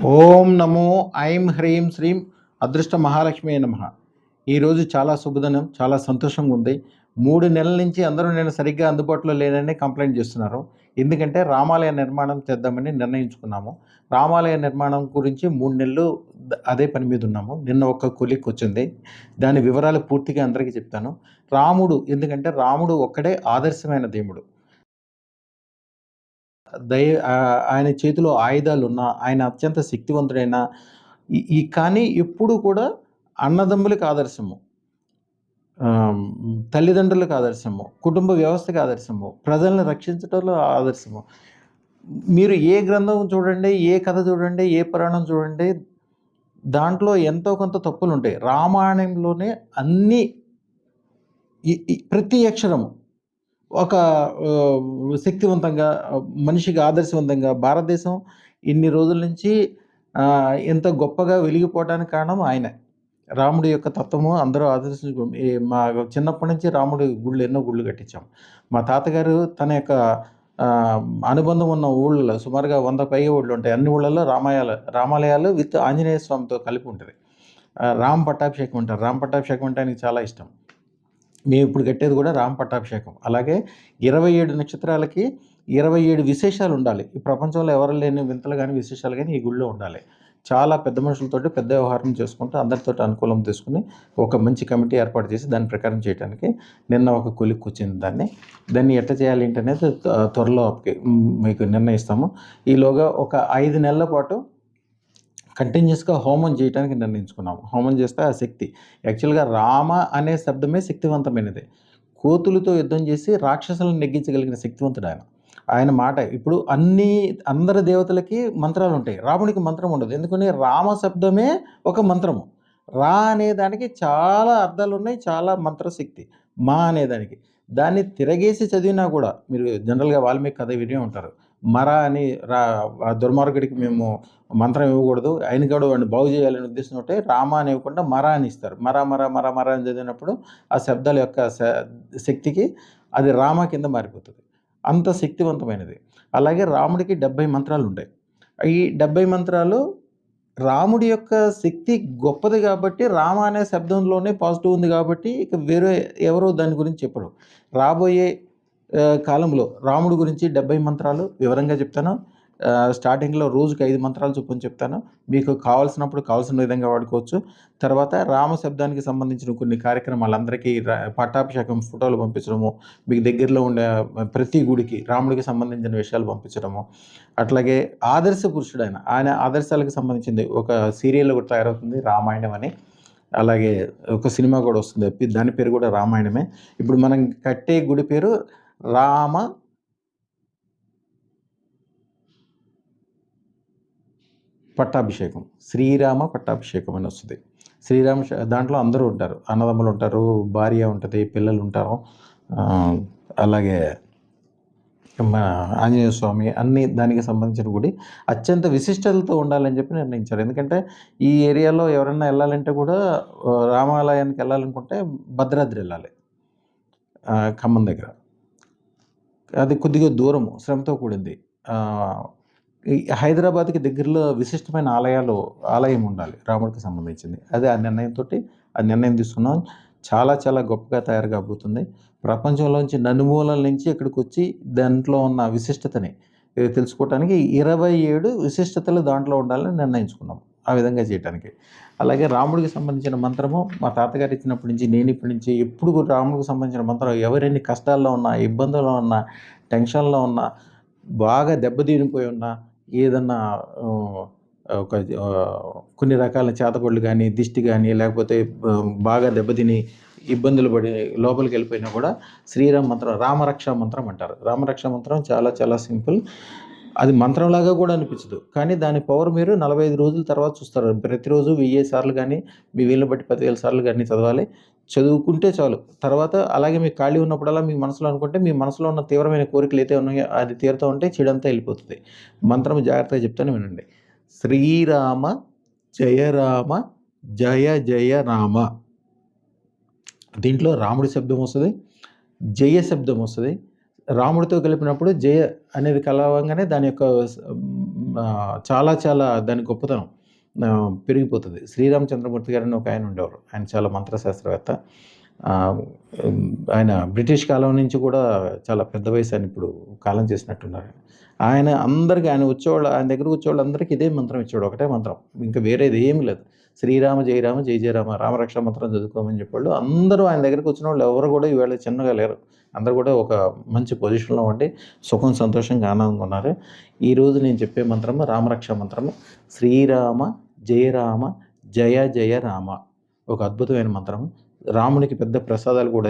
ఓం నమో ఐం హ్రీం శ్రీం అదృష్ట మహాలక్ష్మి నమః. ఈరోజు చాలా శుభదినం, చాలా సంతోషంగా ఉంది. 3 నెలల నుంచి అందరూ నేను సరిగ్గా అందుబాటులో లేనని కంప్లైంట్ చేస్తున్నారు. ఎందుకంటే రామాలయ నిర్మాణం చేద్దామని నిర్ణయించుకున్నాము. రామాలయ నిర్మాణం గురించి 3 నెలలు అదే పని మీద ఉన్నాము. నిన్న ఒక కొలిక్ వచ్చింది. దాని వివరాలు పూర్తిగా అందరికీ చెప్తాను. ఎందుకంటే రాముడు ఒక్కడే ఆదర్శమైన దేవుడు. ఆయన చేతిలో ఆయుధాలున్నా, ఆయన అత్యంత శక్తివంతుడైన కానీ ఎప్పుడు కూడా అన్నదమ్ములకు ఆదర్శము, తల్లిదండ్రులకు ఆదర్శము, కుటుంబ వ్యవస్థకు ఆదర్శము, ప్రజలను రక్షించడంలో ఆదర్శము. మీరు ఏ గ్రంథం చూడండి, ఏ కథ చూడండి, ఏ పురాణం చూడండి, దాంట్లో ఎంతో కొంత తప్పులుంటాయి. రామాయణంలోనే అన్నీ ప్రతి అక్షరము ఒక శక్తివంతంగా, మనిషికి ఆదర్శవంతంగా భారతదేశం ఇన్ని రోజుల నుంచి ఎంత గొప్పగా వెలిగిపోవడానికి కారణం ఆయనే. రాముడి యొక్క తత్వము అందరూ ఆదర్శించుకో మా చిన్నప్పటి నుంచి రాముడి ఎన్నో గుళ్ళు కట్టించాం. మా తాతగారు తన యొక్క అనుబంధం ఉన్న ఊళ్ళలో సుమారుగా 100 పైగా ఊళ్ళు ఉంటాయి. అన్ని ఊళ్ళలో రామాలయాలు విత్ ఆంజనేయ స్వామితో కలిపి ఉంటుంది. రామ్ పట్టాభిషేకం అంటారు. రామ్ పట్టాభిషేకం అంటే ఆయనకి చాలా ఇష్టం. మేము ఇప్పుడు కట్టేది కూడా రామ పట్టాభిషేకం. అలాగే 27 నక్షత్రాలకి 27 విశేషాలు ఉండాలి. ఈ ప్రపంచంలో ఎవరు లేని వింతలు కానీ, విశేషాలు కానీ ఈ గుడిలో ఉండాలి. చాలా పెద్ద మనుషులతోటి పెద్ద వ్యవహారం చేసుకుంటూ అందరితోటి అనుకూలం తీసుకుని ఒక మంచి కమిటీ ఏర్పాటు చేసి దాని ప్రకారం చేయడానికి నిన్న ఒక కొలిక్కి వచ్చింది. దాన్ని ఎట్లా చేయాలి ఏంటనేది త్వరలో మీకు నిర్ణయిస్తాము. ఈలోగా ఒక 5 నెలల పాటు కంటిన్యూస్గా హోమం చేయడానికి నిర్ణయించుకున్నాము. హోమం చేస్తే ఆ శక్తి యాక్చువల్గా రామ అనే శబ్దమే శక్తివంతమైనది. కోతులతో యుద్ధం చేసి రాక్షసులను నెగ్గించగలిగిన శక్తివంతుడు ఆయన మాట. ఇప్పుడు అందరి దేవతలకి మంత్రాలు ఉంటాయి, రాముడికి మంత్రం ఉండదు. ఎందుకని రామ శబ్దమే ఒక మంత్రము. రా అనే దానికి చాలా అర్థాలు ఉన్నాయి, చాలా మంత్రశక్తి. మా అనేదానికి దాన్ని తిరగేసి చదివినా కూడా మీరు జనరల్గా వాల్మీకి కథ వినే ఉంటారు. మర అని దుర్మార్గుడికి మేము మంత్రం ఇవ్వకూడదు, ఆయన కూడా వాడిని బాగు చేయాలని ఉద్దేశం ఉంటే రామ అని ఇవ్వకుండా మర అని ఇస్తారు. మర మర మర మర అని చదివినప్పుడు ఆ శబ్దాల యొక్క శక్తికి అది రామ కింద మారిపోతుంది. అంత శక్తివంతమైనది. అలాగే రాముడికి 70 మంత్రాలు ఉంటాయి. ఈ 70 మంత్రాలు రాముడి యొక్క శక్తి గొప్పది కాబట్టి రామ అనే శబ్దంలోనే పాజిటివ్ ఉంది కాబట్టి ఇక వేరే ఎవరో దాని గురించి చెప్పరు. రాబోయే కాలంలో రాముడి గురించి 70 మంత్రాలు వివరంగా చెప్తాను. స్టార్టింగ్లో రోజుకి 5 మంత్రాలు చొప్పున చెప్తాను. మీకు కావాల్సినప్పుడు కావాల్సిన విధంగా వాడుకోవచ్చు. తర్వాత రామ శబ్దానికి సంబంధించిన కొన్ని కార్యక్రమాలు అందరికీ పట్టాభిషేకం ఫోటోలు పంపించడము, మీకు దగ్గరలో ఉండే ప్రతి గుడికి రాముడికి సంబంధించిన విషయాలు పంపించడము. అట్లాగే ఆదర్శ పురుషుడు ఆయన ఆదర్శాలకు సంబంధించింది ఒక సీరియల్ కూడా తయారవుతుంది, రామాయణం అని. అలాగే ఒక సినిమా కూడా వస్తుంది, దాని పేరు కూడా రామాయణమే. ఇప్పుడు మనం కట్టే గుడి పేరు రామ పట్టాభిషేకం, శ్రీరామ పట్టాభిషేకం అని వస్తుంది. దాంట్లో అందరూ ఉంటారు, అన్నదమ్ములు ఉంటారు, భార్య ఉంటుంది, పిల్లలు ఉంటారు. అలాగే ఆంజనేయ స్వామి అన్ని దానికి సంబంధించిన గుడి అత్యంత విశిష్టతలతో ఉండాలని చెప్పి నిర్ణయించారు. ఎందుకంటే ఈ ఏరియాలో ఎవరైనా వెళ్ళాలంటే కూడా రామాలయానికి వెళ్ళాలనుకుంటే భద్రాద్రి వెళ్ళాలి, ఖమ్మం దగ్గర. అది కొద్దిగా దూరము, శ్రమతో కూడింది. హైదరాబాద్కి దగ్గరలో విశిష్టమైన ఆలయం ఉండాలి రాముడికి సంబంధించింది. అదే ఆ నిర్ణయం తీసుకున్నాం. చాలా చాలా గొప్పగా తయారు కాబోతుంది. ప్రపంచంలోంచి నలుమూలల నుంచి ఇక్కడికి వచ్చి దాంట్లో ఉన్న విశిష్టతని తెలుసుకోవటానికి 27 విశిష్టతలు దాంట్లో ఉండాలని నిర్ణయించుకున్నాం ఆ విధంగా చేయడానికి. అలాగే రాముడికి సంబంధించిన మంత్రము మా తాతగారు ఇచ్చినప్పటి నుంచి, నేను ఇప్పటి నుంచి ఎప్పుడు కూడా రాముడికి సంబంధించిన మంత్రం ఎవరెన్ని కష్టాల్లో ఉన్నా, ఇబ్బందుల్లో ఉన్నా, టెన్షన్లో ఉన్నా, బాగా దెబ్బతినిపోయి ఉన్నా, ఏదన్నా కొన్ని రకాల చేతబడులు కానీ, దిష్టి కానీ, లేకపోతే బాగా దెబ్బతిని ఇబ్బందులు పడి లోపలికి వెళ్ళిపోయినా కూడా శ్రీరామ మంత్రం, రామరక్షా మంత్రం అంటారు. రామరక్షా మంత్రం చాలా చాలా సింపుల్. అది మంత్రంలాగా కూడా అనిపించదు, కానీ దాని పవర్ మీరు 45 రోజుల తర్వాత చూస్తారు. ప్రతిరోజు 1000 సార్లు కానీ, మీ వీలుని బట్టి 10,000 సార్లు కానీ చదవాలి. చదువుకుంటే చాలు. తర్వాత అలాగే మీకు ఖాళీ ఉన్నప్పుడల్లా మీ మనసులో అనుకుంటే, మీ మనసులో ఉన్న తీవ్రమైన కోరికలు అయితే ఉన్నాయో అది తీరుతూ ఉంటే చెడంతా వెళ్ళిపోతుంది. మంత్రం జాగ్రత్తగా చెప్తాను, వినండి. శ్రీరామ జయ రామ జయ జయ రామ. దీంట్లో రాముడి శబ్దం వస్తుంది, జయ శబ్దం వస్తుంది. రాముడితో కలిపినప్పుడు జయ అనేది కలవంగానే దాని యొక్క చాలా చాలా దాని గొప్పతనం పెరిగిపోతది. శ్రీరామచంద్రమూర్తి గారని ఒక ఆయన ఉండేవారు. ఆయన చాలా మంత్రశాస్త్రవేత్త. ఆహ్, హ్మ్. ఆయన బ్రిటిష్ కాలం నుంచి కూడా చాలా పెద్ద వయసు, ఆయన ఇప్పుడు కాలం చేసినట్టున్నారు. ఆయన అందరికి, ఆయన దగ్గరికి వచ్చేవాళ్ళందరికీ ఇదే మంత్రం ఇచ్చేవాడు. ఒకటే మంత్రం. ఇంకా వేరేది ఏమి లేదు. శ్రీరామ జయ రామ జయ జయ రామ, రామరక్ష మంత్రం చదువుకోమని చెప్పేవాళ్ళు. అందరూ ఆయన దగ్గరికి వచ్చినోళ్ళు ఎవరు కూడా ఈవేళ చిన్నగా లేరు. అందరూ కూడా ఒక మంచి పొజిషన్‌లో ఉండి సుఖం, సంతోషంగా, ఆనందంగా ఉన్నారు. ఈరోజు నేను చెప్పే మంత్రము రామరక్ష మంత్రము. శ్రీరామ జయ రామ జయ జయ రామ. ఒక అద్భుతమైన మంత్రం. రామునికి పెద్ద ప్రసాదాలు కూడా